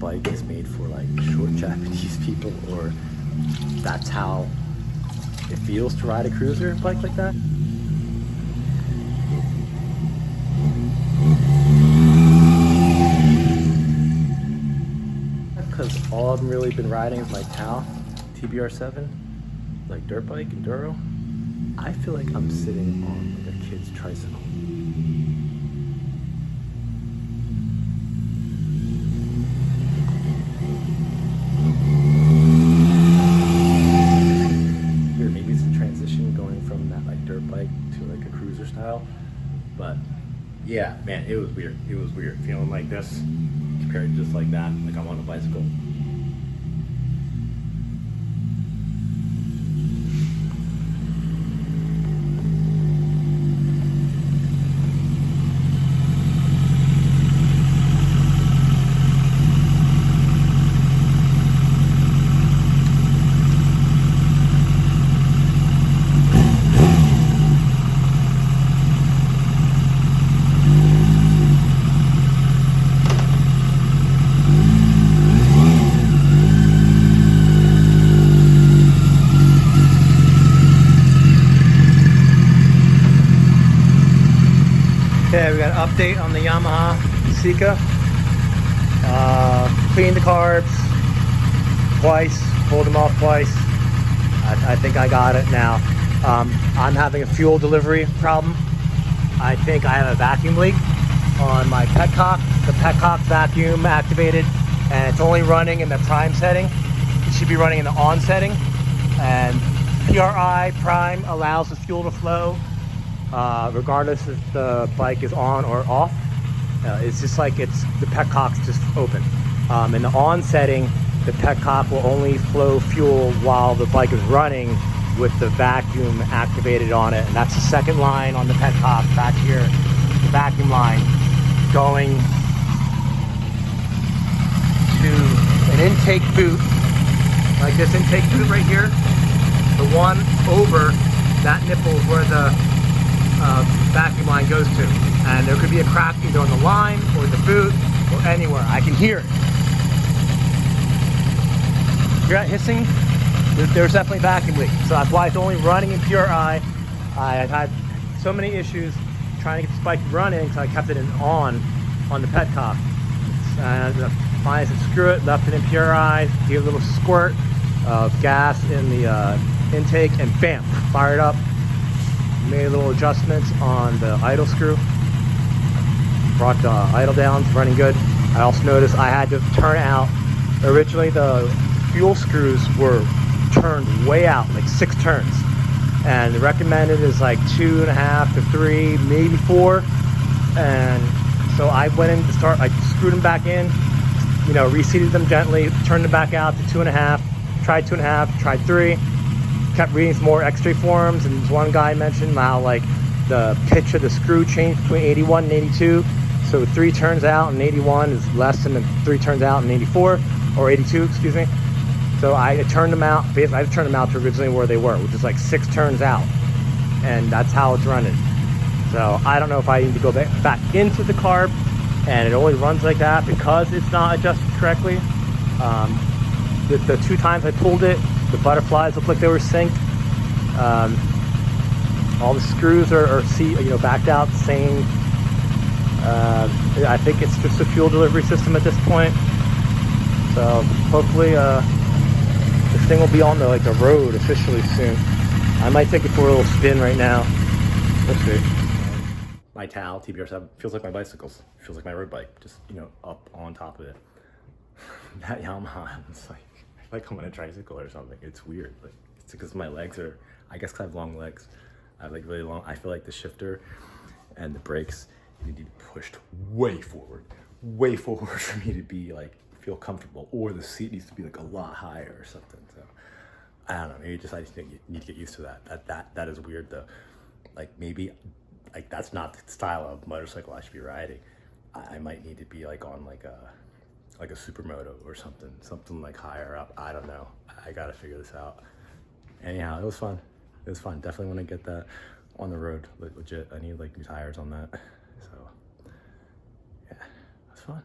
bike is made for like short Japanese people, or that's how it feels to ride a cruiser bike like that. Because all I've really been riding is my Tao TBR7, like dirt bike, enduro. I feel like I'm sitting on like a kid's tricycle. Here, maybe it's a transition going from that like dirt bike to like a cruiser style, but yeah, man, it was weird. It was weird feeling like this compared to just like that, like I'm on a bicycle. Okay, we got an update on the Yamaha SECA. Cleaned the carbs twice, pulled them off twice. I think I got it now. I'm having a fuel delivery problem. I think I have a vacuum leak on my petcock. The petcock vacuum activated, and it's only running in the prime setting. It should be running in the on setting. And PRI prime allows the fuel to flow regardless if the bike is on or off. It's just like the petcock's just open. In the on setting, the petcock will only flow fuel while the bike is running with the vacuum activated on it. And that's the second line on the petcock back here, the vacuum line going to an intake boot, like this intake boot right here. The one over that nipple is where the vacuum line goes to, and there could be a crack either on the line or the boot or anywhere. I can hear it. You're not hissing. There's definitely vacuum leak, so that's why it's only running in PRI. I've had so many issues trying to get this bike running, so I kept it on the petcock. And finally I said screw it, left it in PRI, gave a little squirt of gas in the intake, and bam, fired up. Made little adjustments on the idle screw, brought the idle down, it's running good. I also noticed I had to turn out, originally the fuel screws were turned way out, like 6 turns, and the recommended is like 2.5 to 3, maybe 4. And so I went in to start, I screwed them back in, you know, reseated them gently, turned them back out to 2.5, tried 2.5, tried 3. Kept reading some more XJ forums, and one guy mentioned how like the pitch of the screw changed between 81 and 82. So 3 turns out and 81 is less than the 3 turns out and 84, or 82, excuse me. So I turned them out, basically I turned them out to originally where they were, which is like 6 turns out. And that's how it's running. So I don't know if I need to go back into the carb, and it only runs like that because it's not adjusted correctly. The 2 times I pulled it, the butterflies look like they were synced. All the screws are backed out the same. I think it's just a fuel delivery system at this point. So hopefully this thing will be on the road officially soon. I might take it for a little spin right now. We'll see. My Tao TBR7 feels like my bicycles. Feels like my road bike, just up on top of it. That Yamaha, it's like I'm on a tricycle or something. It's weird. Like, it's because my legs are, I guess 'cause I have long legs. I have like really long, I feel like the shifter and the brakes need to be pushed way forward for me to be feel comfortable, or the seat needs to be a lot higher or something. So I don't know, maybe I just need to get used to that. That is weird though. Maybe that's not the style of motorcycle I should be riding. I might need to be on a supermoto or something higher up. I don't know. I gotta figure this out. Anyhow, it was fun. Definitely want to get that on the road, legit. I need new tires on that. So yeah, it was fun.